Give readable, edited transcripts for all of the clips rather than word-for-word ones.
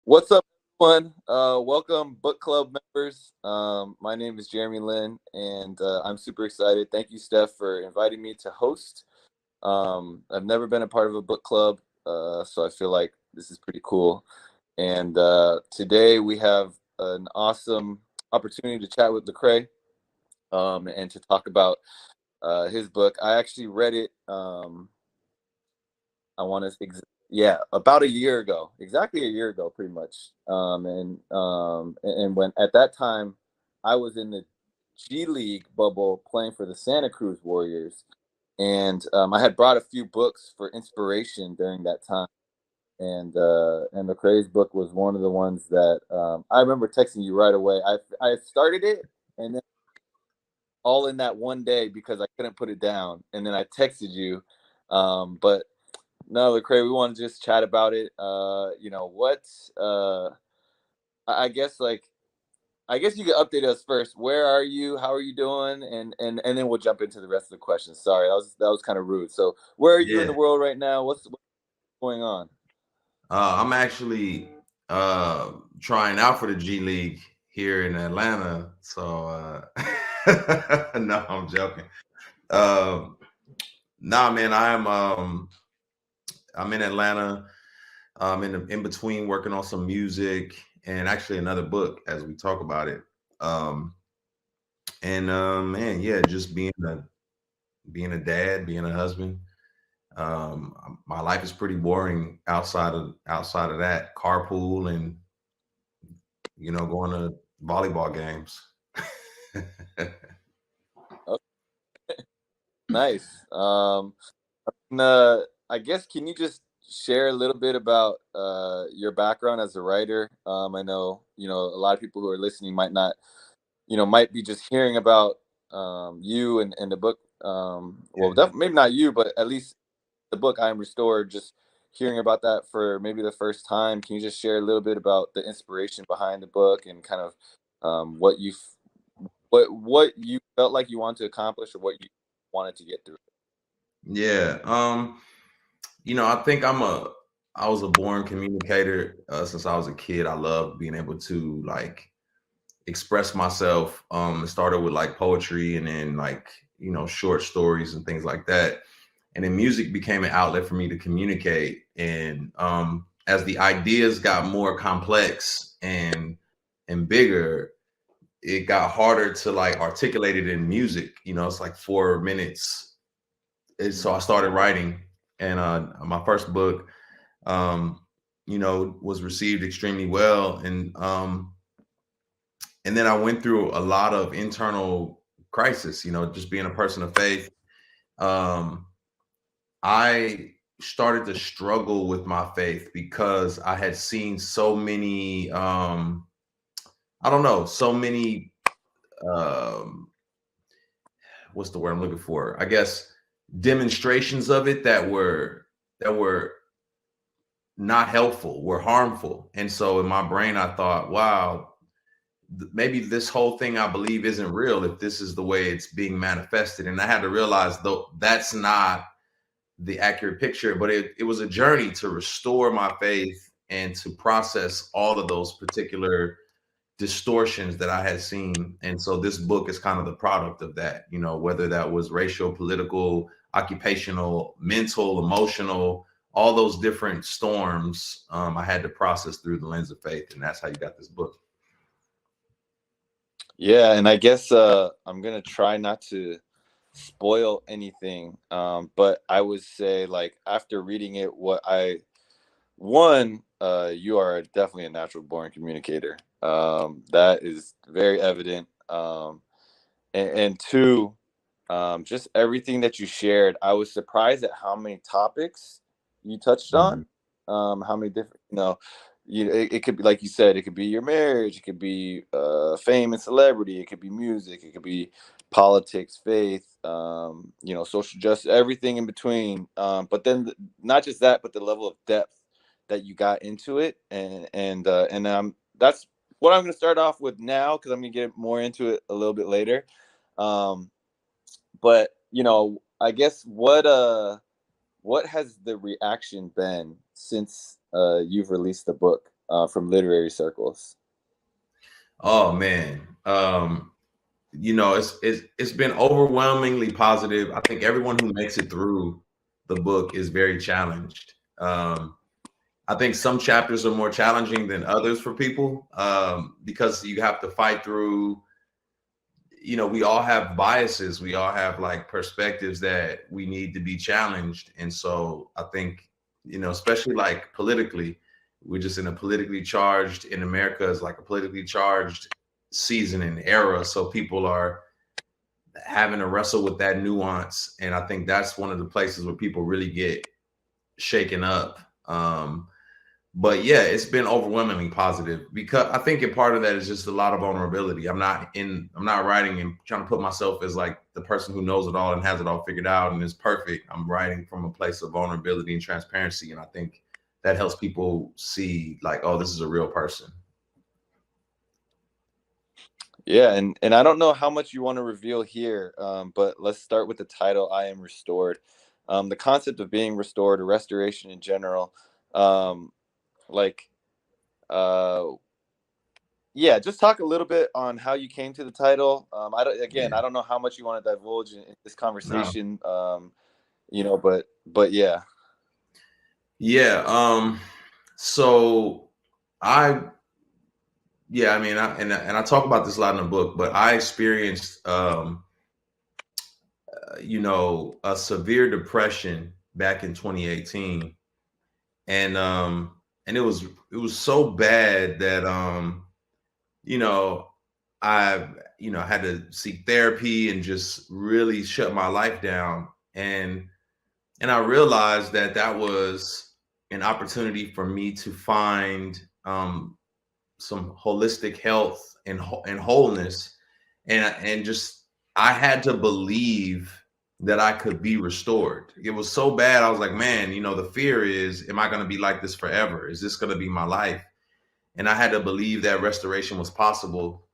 What's up, everyone? Welcome, book club members. My name is Jeremy Lin, and I'm super excited. Thank you, Steph, for inviting me to host. I've never been a part of a book club, so I feel like this is pretty cool. And today we have an awesome opportunity to chat with Lecrae and to talk about his book. I actually read it. I want to, yeah, about a year ago, exactly a year ago, pretty much. And when at that time, I was in the G League bubble playing for the Santa Cruz Warriors, and I had brought a few books for inspiration during that time. And Lecrae's book was one of the ones that I remember texting you right away. I started it, and then all in that one day because I couldn't put it down, and then I texted you. But no, Lecrae, we want to just chat about it. I guess I guess you could update us first. Where are you? How are you doing? And then we'll jump into the rest of the questions. Sorry, that was kind of rude. So, where are you in Yeah, the world right now? What's going on? I'm actually trying out for the G League here in Atlanta. So no, I'm joking. Um, nah, man, I'm in Atlanta. I'm in between working on some music and actually another book as we talk about it. Um, and man, yeah, just being a dad, being a husband. My life is pretty boring outside of that. Carpool and going to volleyball games. Oh, nice. I guess can you just share a little bit about your background as a writer? I know a lot of people who are listening might not might be just hearing about you and the book. Well, Yeah. definitely maybe not you, but at least the book I Am Restored. Just hearing about that for maybe the first time. Can you just share a little bit about the inspiration behind the book and kind of what you felt like you wanted to accomplish or what you wanted to get through? Yeah. I think I was a born communicator since I was a kid. I loved being able to like express myself. It started with like poetry and then like, short stories and things like that. And then music became an outlet for me to communicate. And as the ideas got more complex and bigger, it got harder to like articulate it in music. It's like 4 minutes. So I started writing, and my first book, was received extremely well, and then I went through a lot of internal crisis. Just being a person of faith, um, I started to struggle with my faith because I had seen so many, I don't know, so many um what's the word I'm looking for? I guess demonstrations of it that were not helpful, were harmful. And so in my brain I thought, wow, maybe this whole thing I believe isn't real if this is the way it's being manifested. And I had to realize though that's not the accurate picture, but it was a journey to restore my faith and to process all of those particular distortions that I had seen. And so this book is kind of the product of that, whether that was racial, political, occupational, mental, emotional, all those different storms I had to process through the lens of faith. And that's how you got this book. Yeah, and I guess I'm gonna try not to spoil anything, but I would say like after reading it, you are definitely a natural born communicator. That is very evident. And two, just everything that you shared, I was surprised at how many topics you touched Mhm. on. How many different, it could be like you said, it could be your marriage, it could be fame and celebrity, it could be music, it could be politics, faith, social justice, everything in between. But then not just that, but the level of depth that you got into it, and that's what I'm going to start off with now because I'm going to get more into it a little bit later. Um, but I guess what has the reaction been since you've released the book? from literary circles. Oh man. It's been overwhelmingly positive. I think everyone who makes it through the book is very challenged. I think some chapters are more challenging than others for people, because you have to fight through. We all have biases. We all have like perspectives that we need to be challenged. And so I think, especially like politically, we're just in a politically charged, in America is like a politically charged season and era. So people are having to wrestle with that nuance. And I think that's one of the places where people really get shaken up. But yeah, it's been overwhelmingly positive, because I think a part of that is just a lot of vulnerability. I'm not writing and trying to put myself as like the person who knows it all and has it all figured out and is perfect. I'm writing from a place of vulnerability and transparency. And I think that helps people see like, oh, this is a real person. Yeah, and I don't know how much you want to reveal here, but let's start with the title, I Am Restored. The concept of being restored, or restoration in general, um, like, uh, yeah, just talk a little bit on how you came to the title. Yeah. I don't know how much you want to divulge in this No. conversation, but yeah. Yeah. So I yeah, I mean, and I talk about this a lot in the book, but I experienced, a severe depression back in 2018, and it was so bad that you know, I had to seek therapy and just really shut my life down, and I realized that that was an opportunity for me to find some holistic health and wholeness, and just I had to believe that I could be restored. It was so bad. I was like, man, the fear is, am I going to be like this forever? Is this going to be my life? And I had to believe that restoration was possible.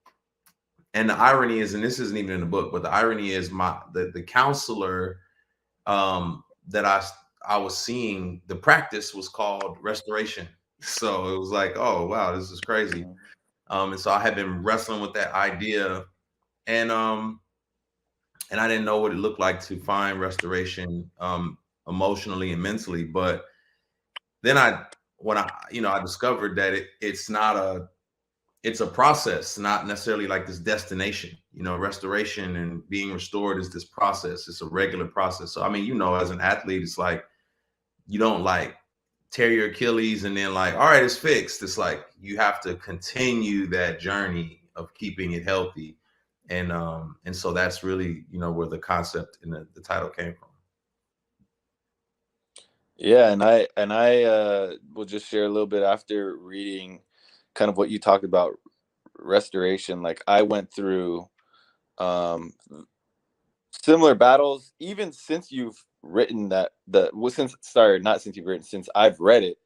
And the irony is, and this isn't even in the book, but the irony is, the counselor that I was seeing, the practice was called restoration. So it was like, oh wow, this is crazy. And so I had been wrestling with that idea, and I didn't know what it looked like to find restoration, emotionally and mentally. But then when I discovered that it's a process, not necessarily like this destination. Restoration and being restored is this process. It's a regular process. So I mean, as an athlete, it's like you don't like tear your Achilles and then like, all right, it's fixed. It's like you have to continue that journey of keeping it healthy. And so that's really, where the concept and the title came from. Yeah, and I will just share a little bit after reading kind of what you talked about, restoration. Like, I went through um similar battles, even since you've written that, the well, since sorry, not since you've written, since I've read it.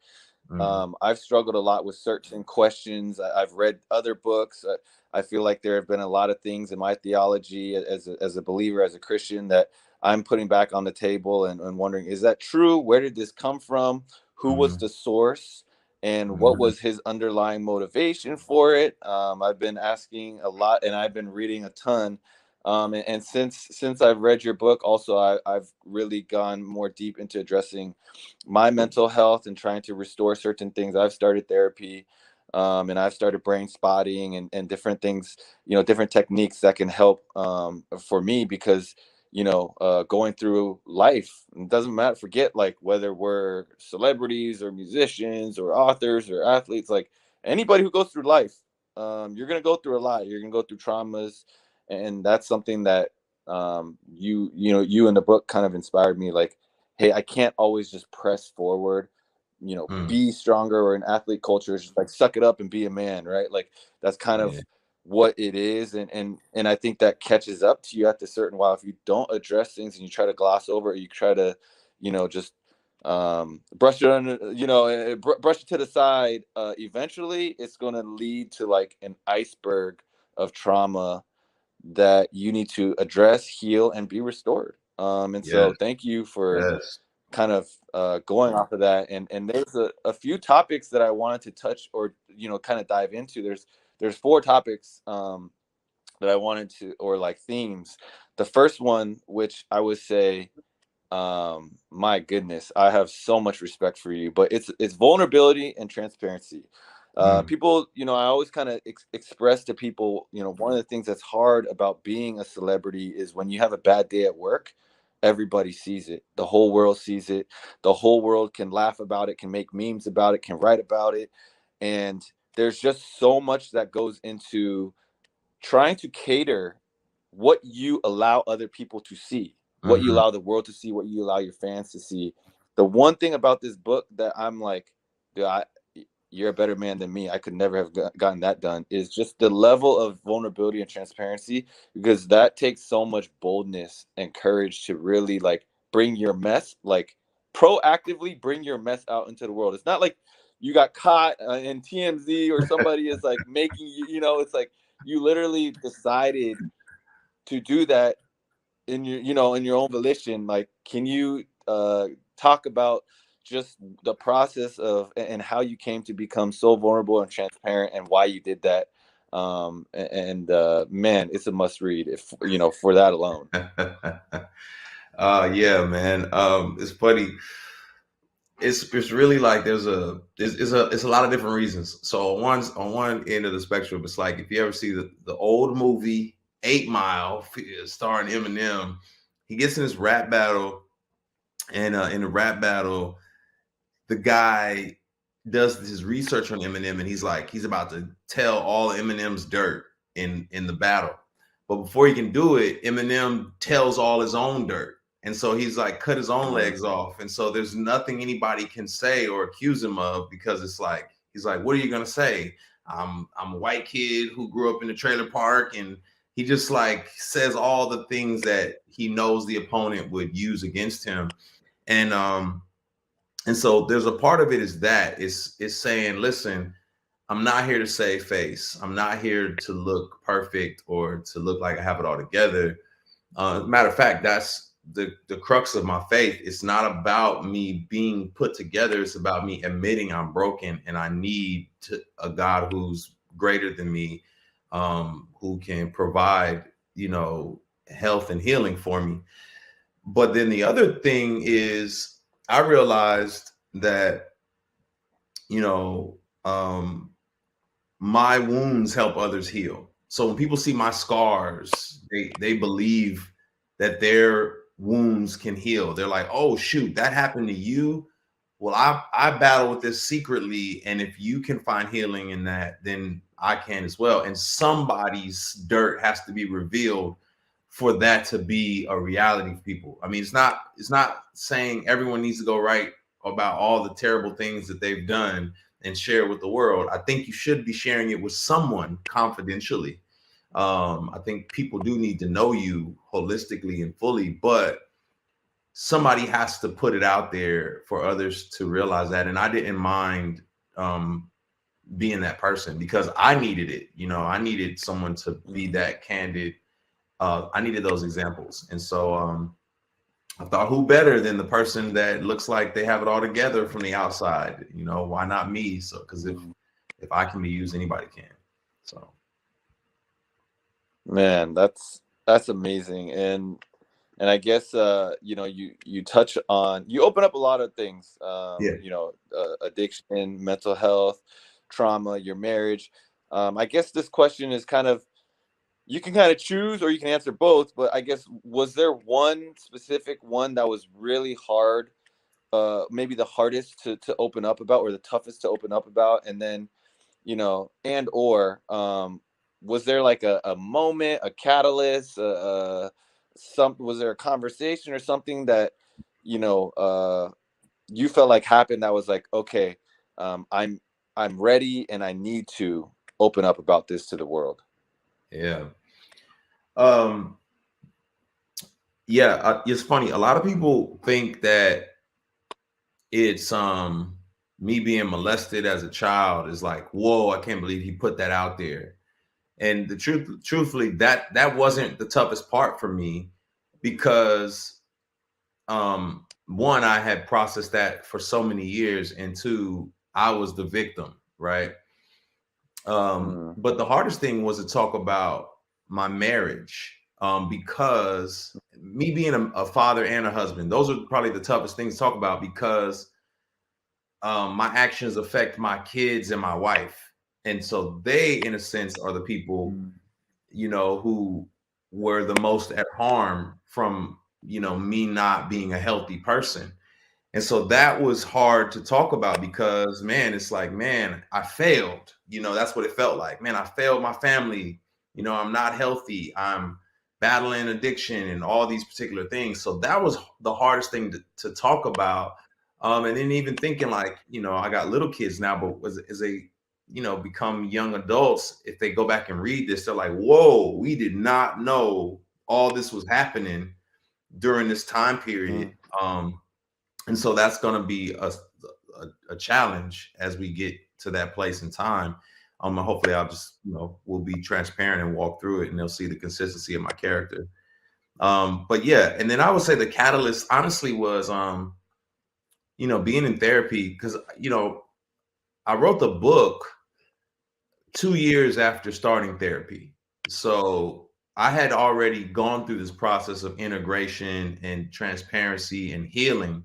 Mm, I've struggled a lot with certain questions. I've read other books. I feel like there have been a lot of things in my theology as a believer, as a Christian, that I'm putting back on the table, and wondering, is that true? Where did this come from? Who was mm, the source? And what mm, was his underlying motivation for it? I've been asking a lot, and I've been reading a ton. And since I've read your book, also I've really gone more deep into addressing my mental health and trying to restore certain things. I've started therapy, and I've started brain spotting, and different things, different techniques that can help, for me, because going through life, it doesn't matter. Forget like whether we're celebrities or musicians or authors or athletes. Like, anybody who goes through life, you're gonna go through a lot. You're gonna go through traumas, and that's something that, you in the book kind of inspired me. Like, hey, I can't always just press forward, mm. be stronger, or an athlete culture is just like suck it up and be a man, right? Like, that's kind Yeah, of what it is. And I think that catches up to you after a certain while if you don't address things and you try to gloss over it, you try to, just brush it under, brush it to the side. Eventually it's going to lead to like an iceberg of trauma that you need to address, heal, and be restored. And yes, so thank you for yes. kind of going off of that, and there's a few topics that I wanted to touch, or kind of dive into. There's four topics that I wanted to, or like themes. The first one, which I would say, my goodness, I have so much respect for you, but it's vulnerability and transparency. Mm, People, I always kind of express to people, one of the things that's hard about being a celebrity is when you have a bad day at work, everybody sees it, the whole world sees it, the whole world can laugh about it, can make memes about it, can write about it, and there's just so much that goes into trying to cater what you allow other people to see, what you mhm. allow the world to see, what you allow your fans to see. The one thing about this book that I'm like, dude, you're a better man than me. I could never have gotten that done. Is just the level of vulnerability and transparency, because that takes so much boldness and courage to really like bring your mess, like proactively bring your mess out into the world. It's not like you got caught in TMZ or somebody is like making you, it's like you literally decided to do that in your in your own volition. Like, can you talk about just the process of and how you came to become so vulnerable and transparent, and why you did that? And man, it's a must read, if for that alone. Yeah, man. It's funny. It's really like it's a lot of different reasons. So on one end of the spectrum, it's like if you ever see the old movie 8 Mile starring Eminem, he gets in this rap battle, and in the rap battle, the guy does his research on Eminem, and he's about to tell all Eminem's dirt in the battle. But before he can do it, Eminem tells all his own dirt. And so he's like cut his own Mm. legs off. And so there's nothing anybody can say or accuse him of, because it's like he's like, what are you gonna say? I'm a white kid who grew up in a trailer park, and he just like says all the things that he knows the opponent would use against him. And so there's a part of it is that it's saying, listen, I'm not here to save face. I'm not here to look perfect or to look like I have it all together. Matter of fact, that's the crux of my faith. It's not about me being put together. It's about me admitting I'm broken and I need a God who's greater than me, who can provide, health and healing for me. But then the other thing is, I realized that, you know, um, my wounds help others heal. So when people see my scars, they believe that their wounds can heal. They're like, "Oh shoot, that happened to you? Well, I battle with this secretly, and if you can find healing in that, then I can as well." And somebody's dirt has to be revealed for that to be a reality for people. I mean, it's not saying everyone needs to go write about all the terrible things that they've done and share with the world. I think you should be sharing it with someone confidentially. I think people do need to know you holistically and fully, but somebody has to put it out there for others to realize that. And I didn't mind um, being that person, because I needed it. I needed someone to be Mhm. that candid. I needed those examples. And so I thought, who better than the person that looks like they have it all together from the outside? Why not me? So, because if Mhm. I can be used, anybody can. So, Man, that's amazing. And I guess you touch on, you open up a lot of things, yeah, addiction, mental health, trauma, your marriage. I guess this question is kind of, you can kind of choose or you can answer both, but I guess, was there one specific one that was really hard, maybe the hardest to open up about, or the toughest to open up about? And then, and or was there like a moment, a catalyst, was there a conversation or something that you know uh you felt like happened that was like, okay, um i'm I'm ready and I need to open up about this to the world? yeah, um, yeah. It's funny. A lot of people think that it's me being molested as a child is like, whoa, I can't believe he put that out there. And truthfully, that wasn't the toughest part for me, because one, I had processed that for so many years, and two, I was the victim, right? Mm, But the hardest thing was to talk about my marriage, because me being a father and a husband, those are probably the toughest things to talk about, because my actions affect my kids and my wife, and so they, in a sense, are the people, mm, who were the most at harm from, me not being a healthy person. And so that was hard to talk about, because, man, it's like, man, I failed. That's what it felt like. Man, I failed my family. I'm not healthy. I'm battling addiction and all these particular things. So that was the hardest thing to talk about. And then even thinking like, I got little kids now, but as they, become young adults, if they go back and read this, they're like, whoa, we did not know all this was happening during this time period. mm. And so that's going to be a challenge as we get to that place in time. Hopefully I'll just, we'll be transparent and walk through it, and they'll see the consistency of my character. But yeah, and then I would say the catalyst honestly was, being in therapy, because, I wrote the book 2 years after starting therapy. So I had already gone through this process of integration and transparency and healing.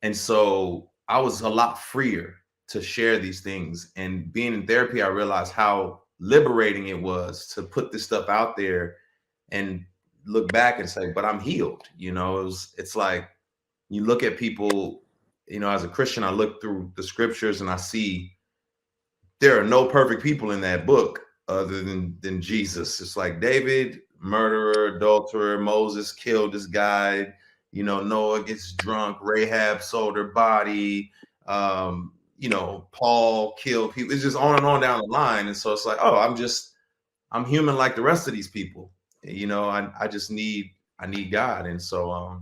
And so I was a lot freer to share these things. And being in therapy, I realized how liberating it was to put this stuff out there and look back and say, but I'm healed. It's like you look at people, as a Christian, I look through the scriptures and I see there are no perfect people in that book other than Jesus. It's like David, murderer, adulterer, Moses killed this guy, Noah gets drunk, Rahab sold her body, Paul killed people. It's just on and on down the line. And so it's like, oh, I'm human like the rest of these people. I just I need God. And so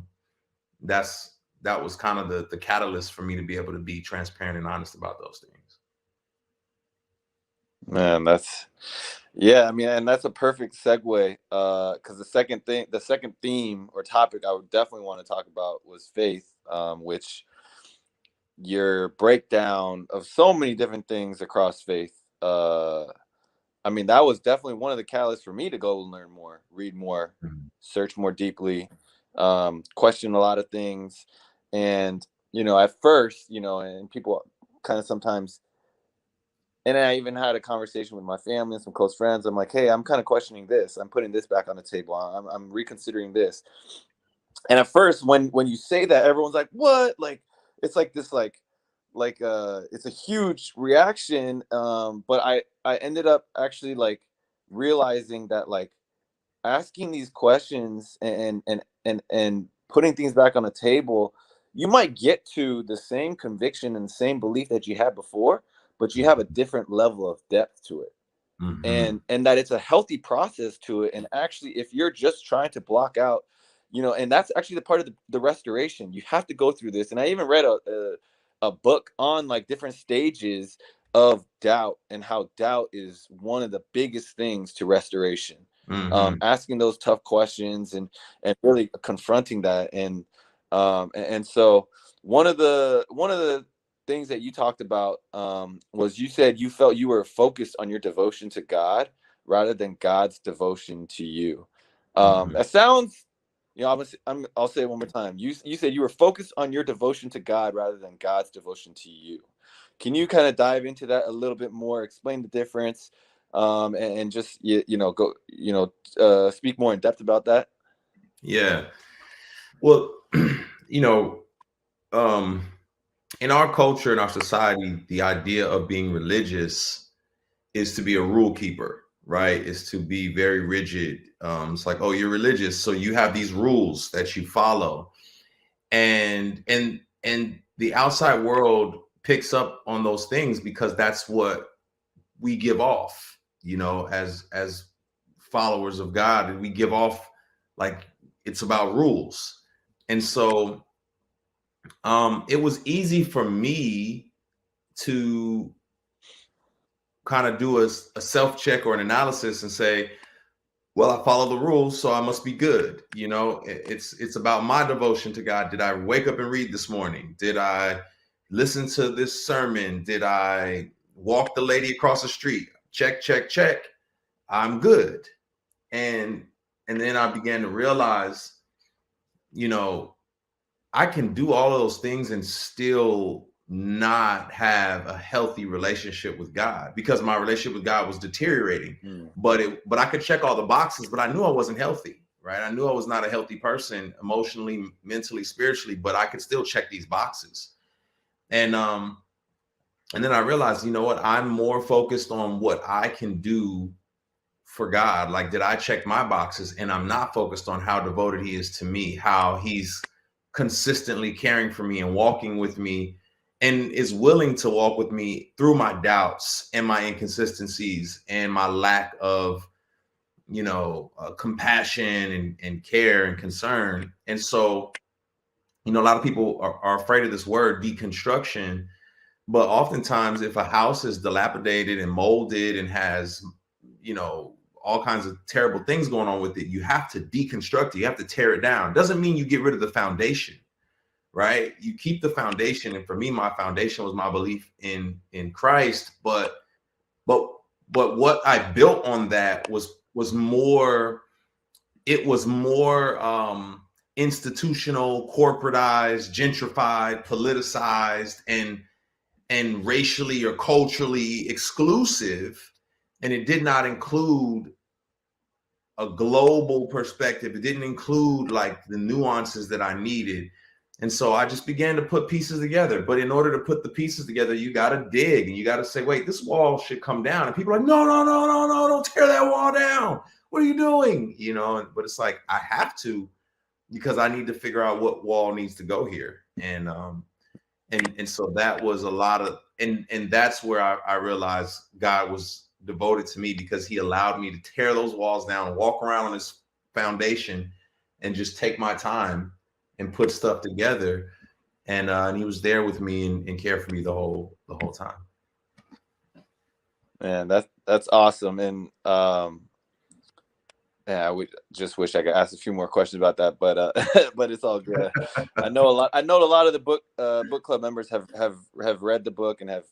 that was kind of the catalyst for me to be able to be transparent and honest about those things. Man, that's yeah. I mean, and that's a perfect segue. Because the second theme or topic I would definitely want to talk about was faith, which your breakdown of so many different things across faith. I mean, that was definitely one of the catalysts for me to go learn more, read more, Mhm. search more deeply, question a lot of things. And, at first, and people kind of sometimes, and I even had a conversation with my family and some close friends. I'm like, hey, I'm kind of questioning this. I'm putting this back on the table. I'm reconsidering this. And at first, when you say that, everyone's like, what? Like, it's like this, it's a huge reaction. But I ended up actually like realizing that like asking these questions and putting things back on the table, you might get to the same conviction and the same belief that you had before, but you have a different level of depth to it, Mhm. and that it's a healthy process to it. And actually, if you're just trying to block out, and that's actually the part of the restoration, you have to go through this. And I even read a book on like different stages of doubt and how doubt is one of the biggest things to restoration. Mhm. Asking those tough questions and really confronting that. And so one of the things that you talked about, was you said you felt you were focused on your devotion to God rather than God's devotion to you. Mhm. That sounds, I'll say it one more time. You said you were focused on your devotion to God rather than God's devotion to you. Can you kind of dive into that a little bit more? Explain the difference, and just go speak more in depth about that. Yeah. Well, you know, um, in our culture, in our society, the idea of being religious is to be a rule keeper, right? Is to be very rigid. It's like, oh, you're religious, so you have these rules that you follow, and the outside world picks up on those things because that's what we give off, as followers of God, and we give off like it's about rules. And so it was easy for me to kind of do a self check or an analysis and say, well, I follow the rules, so I must be good. You know, it's about my devotion to God. Did I wake up and read this morning? Did I listen to this sermon? Did I walk the lady across the street? Check, check, check. I'm good. And then I began to realize, you know, I can do all of those things and still not have a healthy relationship with God, because my relationship with God was deteriorating. Mm. But I could check all the boxes, but I knew I wasn't healthy, right? I knew I was not a healthy person emotionally, mentally, spiritually, but I could still check these boxes. And then I realized, you know what? I'm more focused on what I can do for God. Like, did I check my boxes? And I'm not focused on how devoted he is to me, how he's consistently caring for me and walking with me, and is willing to walk with me through my doubts and my inconsistencies and my lack of, compassion and care and concern. And so, a lot of people are afraid of this word deconstruction, but oftentimes, if a house is dilapidated and molded and has, all kinds of terrible things going on with it, you have to deconstruct it. You have to tear it down. Doesn't mean you get rid of the foundation, right? You keep the foundation. And for me, my foundation was my belief in Christ. But what I built on that was more. It was more institutional, corporatized, gentrified, politicized, and racially or culturally exclusive, and it did not include a global perspective. It didn't include like the nuances that I needed. And so I just began to put pieces together. But in order to put the pieces together, you got to dig and you got to say, wait, this wall should come down. And people are like, no, no, no, no, no, don't tear that wall down. What are you doing? But it's like, I have to, because I need to figure out what wall needs to go here. And so that was a lot of, and that's where I realized God was devoted to me, because he allowed me to tear those walls down and walk around on this foundation and just take my time and put stuff together. And he was there with me and cared for me the whole time. Man, that's awesome. And yeah, I would just wish I could ask a few more questions about that, but but it's all good. I know a lot of the book club members have read the book and have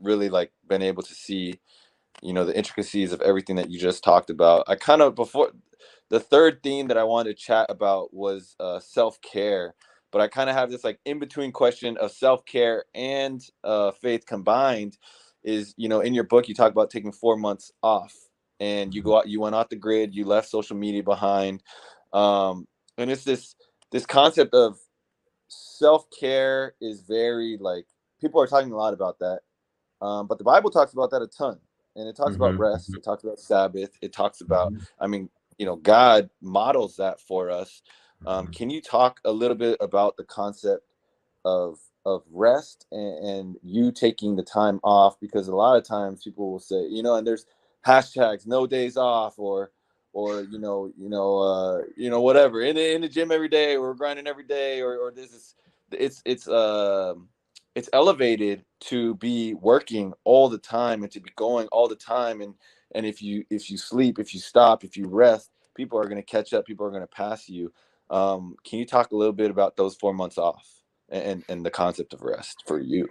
really like been able to see, the intricacies of everything that you just talked about. I kind of, before, the third theme that I wanted to chat about was self-care, but I kind of have this like in between question of self-care and faith combined. Is, in your book you talk about taking 4 months off, and you went off the grid, you left social media behind, and it's this concept of self-care is very, like, people are talking a lot about that, but the Bible talks about that a ton, and it talks about rest, it talks about Sabbath, it talks about, I mean, God models that for us. Can you talk a little bit about the concept of rest, and you taking the time off? Because a lot of times people will say, and there's hashtags no days off, or whatever, in the gym every day, or grinding every day, or this is, it's elevated to be working all the time and to be going all the time, and if you sleep, if you stop, if you rest, people are going to catch up, people are going to pass you. Can you talk a little bit about those 4 months off, and the concept of rest for you?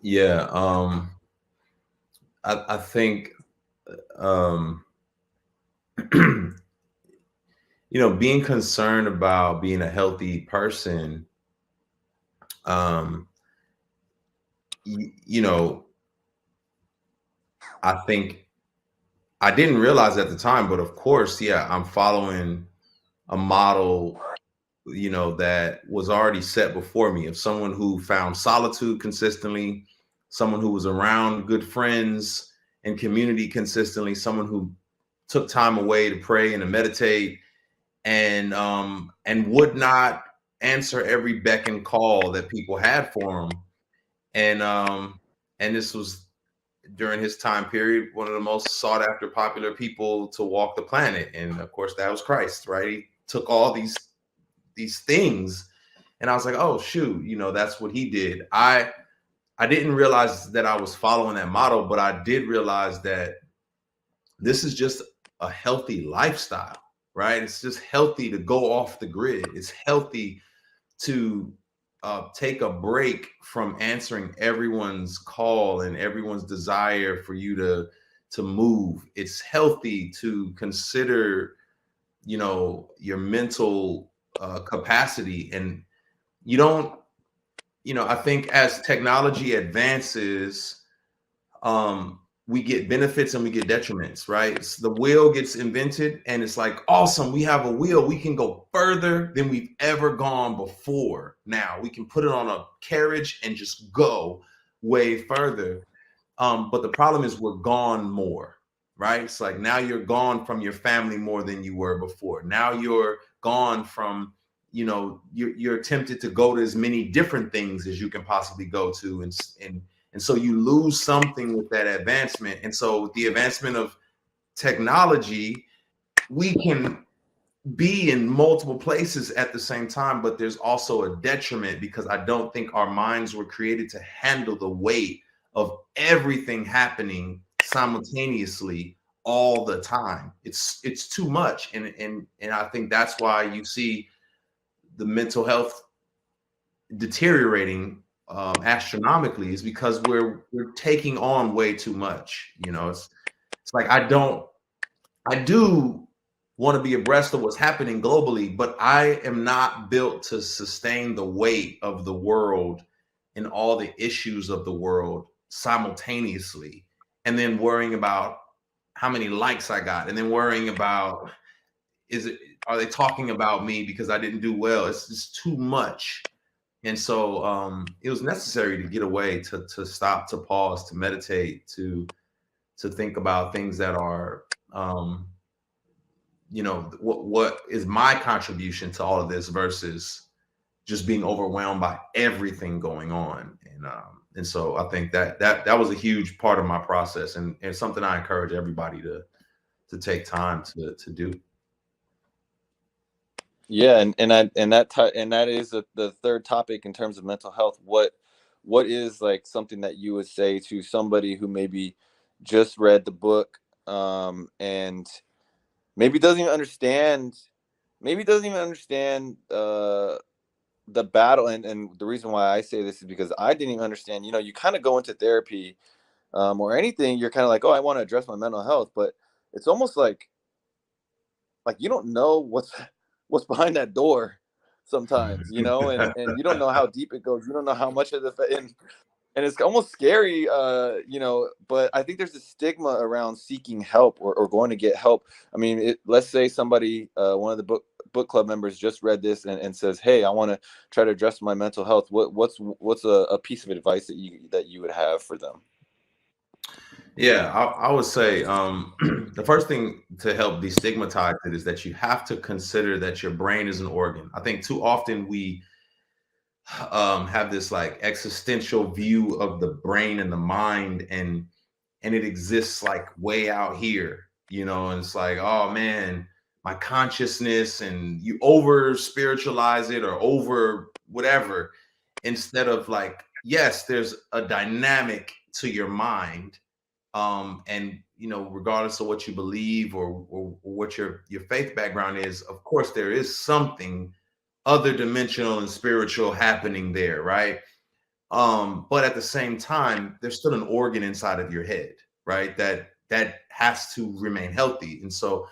Yeah. I think, being concerned about being a healthy person, I think I didn't realize at the time, but of course, yeah, I'm following a model, that was already set before me, of someone who found solitude consistently, someone who was around good friends and community consistently, someone who took time away to pray and to meditate, and would not answer every beck and call that people had for him. And this was during his time period, one of the most sought after popular people to walk the planet. And of course, that was Christ, right? He took all these things, and I was like, oh shoot, that's what he did. I didn't realize that I was following that model, but I did realize that this is just a healthy lifestyle, right? It's just healthy to go off the grid. It's healthy to take a break from answering everyone's call and everyone's desire for you to move. It's healthy to consider, your mental capacity. And you don't, I think as technology advances, we get benefits and we get detriments, right? So the wheel gets invented and it's like, awesome, we have a wheel. We can go further than we've ever gone before. Now we can put it on a carriage and just go way further. But the problem is we're gone more, right? It's like now you're gone from your family more than you were before. Now you're gone from, you're tempted to go to as many different things as you can possibly go to. And so you lose something with that advancement. And so with the advancement of technology, we can be in multiple places at the same time, but there's also a detriment because I don't think our minds were created to handle the weight of everything happening simultaneously all the time. It's too much. And I think that's why you see the mental health deteriorating astronomically, is because we're taking on way too much. It's like I do want to be abreast of what's happening globally, but I am not built to sustain the weight of the world and all the issues of the world simultaneously, and then worrying about how many likes I got, and then worrying about, are they talking about me because I didn't do well? It's just too much. And so it was necessary to get away, to stop, to pause, to meditate, to think about things that are what is my contribution to all of this versus just being overwhelmed by everything going on. And so I think that was a huge part of my process, and something I encourage everybody to take time to do. Yeah, and that is the third topic in terms of mental health. What is like something that you would say to somebody who maybe just read the book, and maybe doesn't even understand, the battle. And the reason why I say this is because I didn't even understand. You kind of go into therapy, or anything, you're kind of like, oh, I want to address my mental health, but it's almost like you don't know what's behind that door sometimes, and you don't know how deep it goes. You don't know how much of the and it's almost scary, but I think there's a stigma around seeking help, or going to get help. I mean, let's say somebody, one of the book club members just read this, and says, hey, I want to try to address my mental health. What's a piece of advice that you would have for them? Yeah, I would say the first thing to help destigmatize it is that you have to consider that your brain is an organ. I think too often we have this like existential view of the brain and the mind, and it exists like way out here, and it's like, oh man, my consciousness, and you over spiritualize it or over whatever, instead of like, yes, there's a dynamic to your mind, and regardless of what you believe, or what your faith background is, of course there is something other dimensional and spiritual happening there, right? But at the same time, there's still an organ inside of your head, right? That has to remain healthy. And so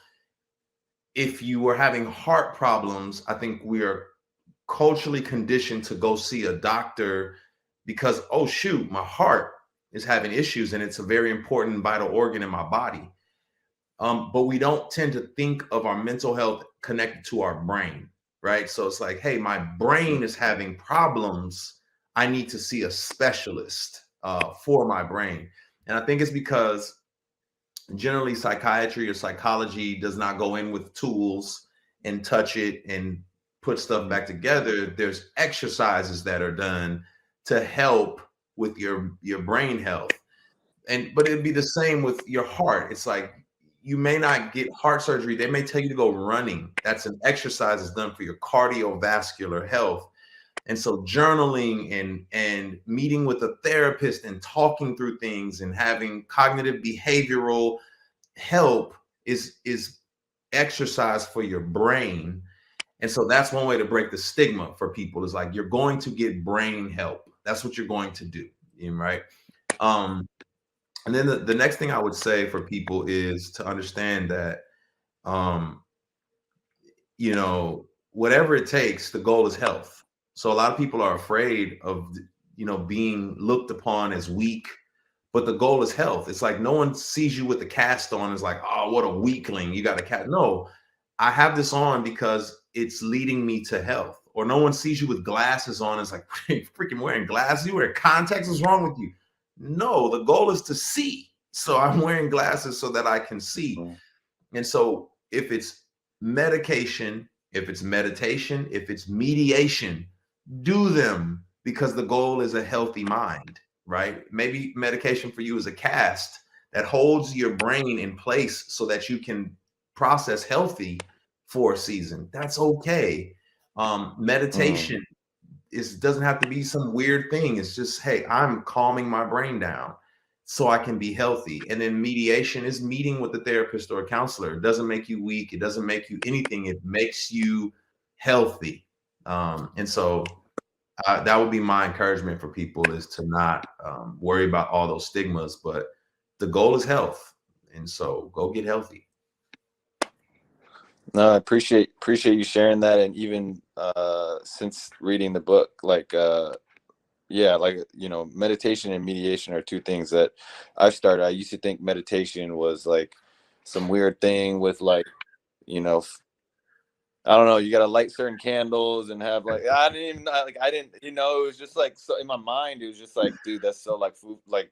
if you are having heart problems, I think we are culturally conditioned to go see a doctor because, oh shoot, my heart is having issues and it's a very important vital organ in my body. But we don't tend to think of our mental health connected to our brain, right? So it's like, hey, my brain is having problems. I need to see a specialist for my brain. And I think it's because generally psychiatry or psychology does not go in with tools and touch it and put stuff back together. There's exercises that are done to help with your brain health. But it'd be the same with your heart. It's like you may not get heart surgery. They may tell you to go running. That's an exercise that's done for your cardiovascular health. And so journaling and meeting with a therapist and talking through things and having cognitive behavioral help is exercise for your brain. And so that's one way to break the stigma for people, is like, you're going to get brain help. That's what you're going to do. Right. Um, and then the next thing I would say for people is to understand that, um, whatever it takes, the goal is health. So a lot of people are afraid of, being looked upon as weak, but the goal is health. It's like no one sees you with the cast on. It's like, oh, what a weakling. You got a cast. No, I have this on because it's leading me to health. Or no one sees you with glasses on. It's like, you freaking wearing glasses. You wear contacts. What's wrong with you? No, the goal is to see. So I'm wearing glasses so that I can see. Mm. And so if it's medication, if it's meditation, if it's mediation, do them, because the goal is a healthy mind, right? Maybe medication for you is a cast that holds your brain in place so that you can process healthy for a season. That's okay. Mm. Meditation doesn't have to be some weird thing. It's just, hey, I'm calming my brain down so I can be healthy. And then mediation is meeting with a therapist or a counselor. It doesn't make you weak. It doesn't make you anything. It makes you healthy. And so that would be my encouragement for people, is to not worry about all those stigmas, but the goal is health. And so go get healthy. No, I appreciate you sharing that. And even since reading the book, like yeah, like, meditation and mediation are two things that I've started. I used to think meditation was like some weird thing with, like, you know I don't know, you got to light certain candles and have, like, I didn't even like I didn't, it was just like, so in my mind it was just like, dude, that's so like food, like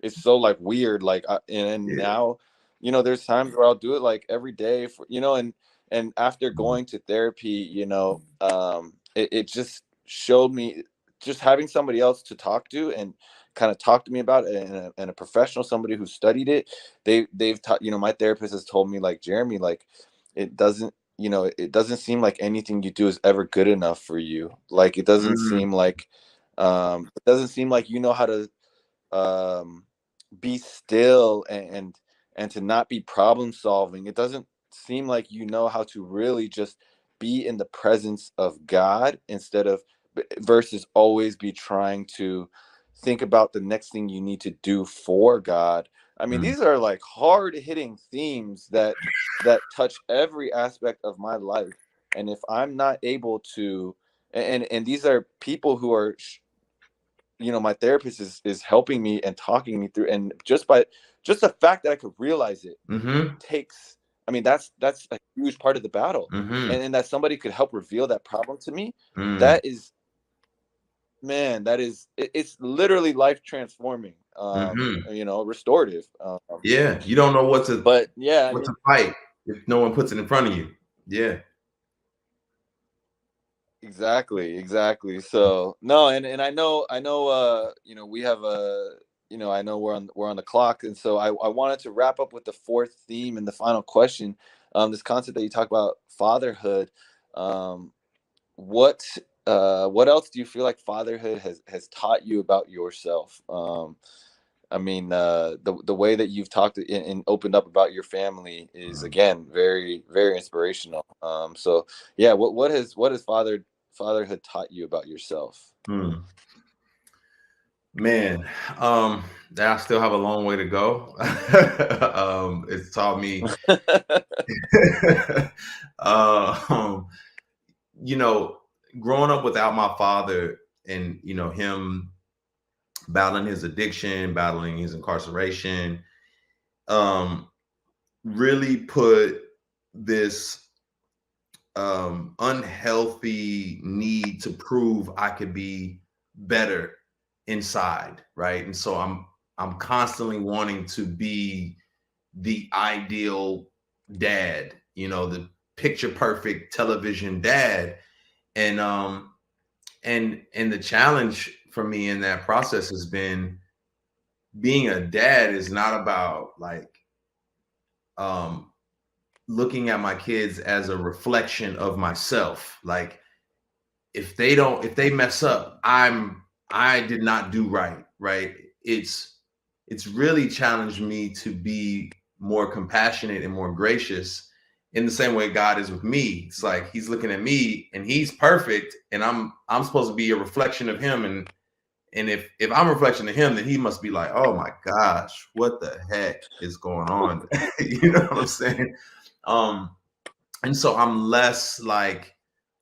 it's so like weird, like and Yeah. now, there's times where I'll do it like every day for, and after going to therapy, it just showed me, just having somebody else to talk to and kind of talk to me about it, and a professional, somebody who studied it. They've taught, my therapist has told me, like, Jeremy, like, it doesn't, it doesn't seem like anything you do is ever good enough for you. Like, Mm, it doesn't seem like you know how to um, be still, and to not be problem solving. It doesn't seem like you know how to really just be in the presence of God, instead of, versus always be trying to think about the next thing you need to do for God. I mean, mm, these are like hard hitting themes that touch every aspect of my life. And if I'm not able to, and these are people who are, my therapist is helping me and talking me through, and just the fact that I could realize it mm-hmm, takes, I mean, that's a huge part of the battle. mm-hmm, And that somebody could help reveal that problem to me, mm, that is, man, it's literally life transforming, mm-hmm. restorative. Yeah, you don't know But yeah, I what to mean, fight if no one puts it in front of you. Yeah. exactly. So no, and I know, we have I know we're on the clock, and so I wanted to wrap up with the fourth theme and the final question. This concept that you talk about, fatherhood. Um, what what else do you feel like fatherhood has taught you about yourself? I mean, the way that you've talked and opened up about your family is, Mm, again, very very inspirational. So yeah, what has fatherhood taught you about yourself? mm. Man, that I still have a long way to go. It's taught me, um, you know, growing up without my father, and him battling his addiction, battling his incarceration, um, really put this unhealthy need to prove I could be better inside, right? And so I'm constantly wanting to be the ideal dad, the picture perfect television dad. And the challenge for me in that process has been, being a dad is not about like um looking at my kids as a reflection of myself. Like, if they mess up, I did not do right. It's really challenged me to be more compassionate and more gracious in the same way God is with me. It's like he's looking at me and he's perfect, and I'm supposed to be a reflection of him. And if I'm a reflection of him, then he must be like, oh my gosh, what the heck is going on? You know what I'm saying? And so I'm less like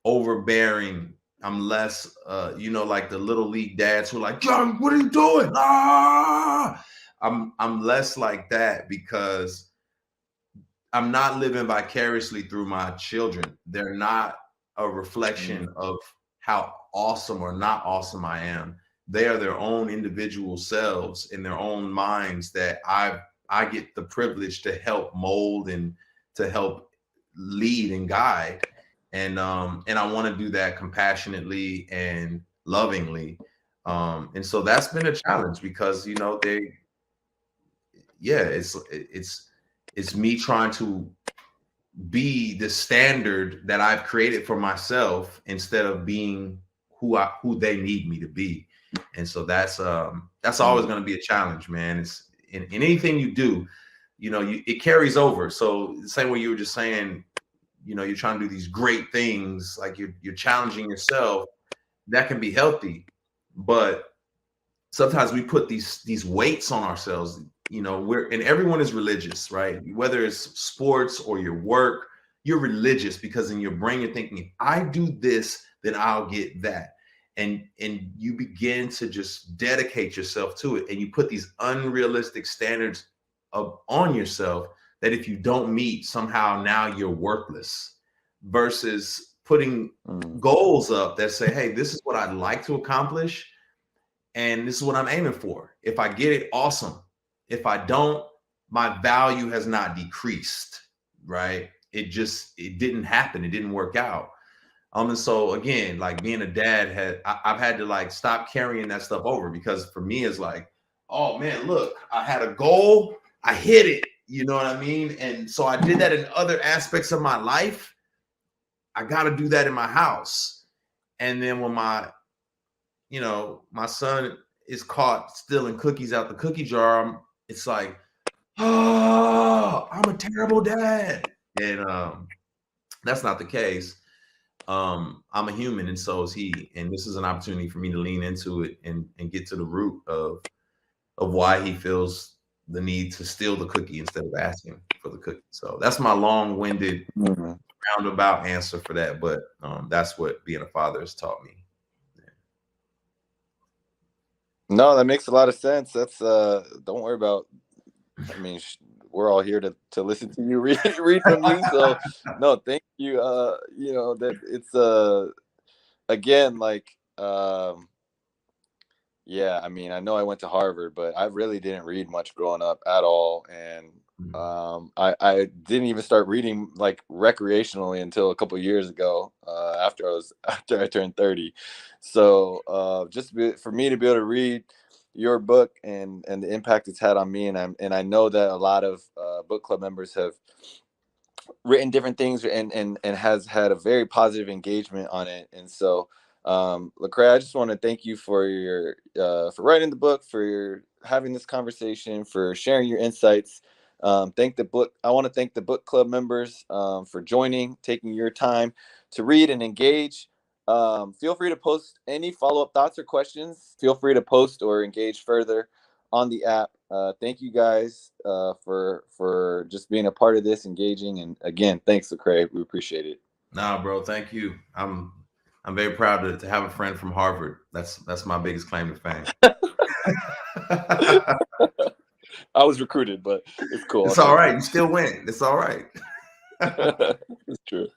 overbearing. I'm less, like the little league dads who are like, John, what are you doing? Ah! I'm less like that because I'm not living vicariously through my children. They're not a reflection of how awesome or not awesome I am. They are their own individual selves in their own minds that I get the privilege to help mold and to help lead and guide. And I want to do that compassionately and lovingly. And so that's been a challenge because it's me trying to be the standard that I've created for myself instead of being who they need me to be. And so that's always going to be a challenge, man. It's in anything you do, it carries over. So the same way you were just saying, you're trying to do these great things, like you're challenging yourself. That can be healthy, but sometimes we put these weights on ourselves. And everyone is religious, right? Whether it's sports or your work, you're religious because in your brain you're thinking, if I do this, then I'll get that. And you begin to just dedicate yourself to it, and you put these unrealistic standards on yourself that if you don't meet, somehow now you're worthless, versus putting goals up that say, hey, this is what I'd like to accomplish, and this is what I'm aiming for. If I get it, awesome. If I don't, my value has not decreased, right? It didn't happen. It didn't work out. And so again, like being a dad, I've had to like stop carrying that stuff over, because for me it's like, oh man, look, I had a goal, I hit it. You know what I mean? And so I did that in other aspects of my life. I got to do that in my house. And then when my son is caught stealing cookies out the cookie jar, it's like, oh, I'm a terrible dad. And that's not the case. I'm a human, and so is he. And this is an opportunity for me to lean into it and get to the root of why he feels the need to steal the cookie instead of asking for the cookie. So that's my long-winded roundabout answer for that. But that's what being a father has taught me. No, that makes a lot of sense. That's don't worry about. I mean, we're all here to listen to you read from you. So no, thank you. That it's again, like yeah, I mean, I know I went to Harvard, but I really didn't read much growing up at all. And I didn't even start reading like recreationally until a couple of years ago, after I turned 30. So for me to be able to read your book and the impact it's had on me, and I know that a lot of book club members have written different things and has had a very positive engagement on it. And so Lecrae, I just want to thank you for your for writing the book, for having this conversation, for sharing your insights. I want to thank the book club members for joining, taking your time to read and engage. Feel free to post any follow-up thoughts or questions. Feel free to post or engage further on the app. Thank you guys for just being a part of this, engaging, and again, thanks, Lecrae. We appreciate it. Nah, bro, thank you. I'm very proud to have a friend from Harvard. That's my biggest claim to fame. I was recruited, but it's cool. It's all right. You still win. It's all right. It's true.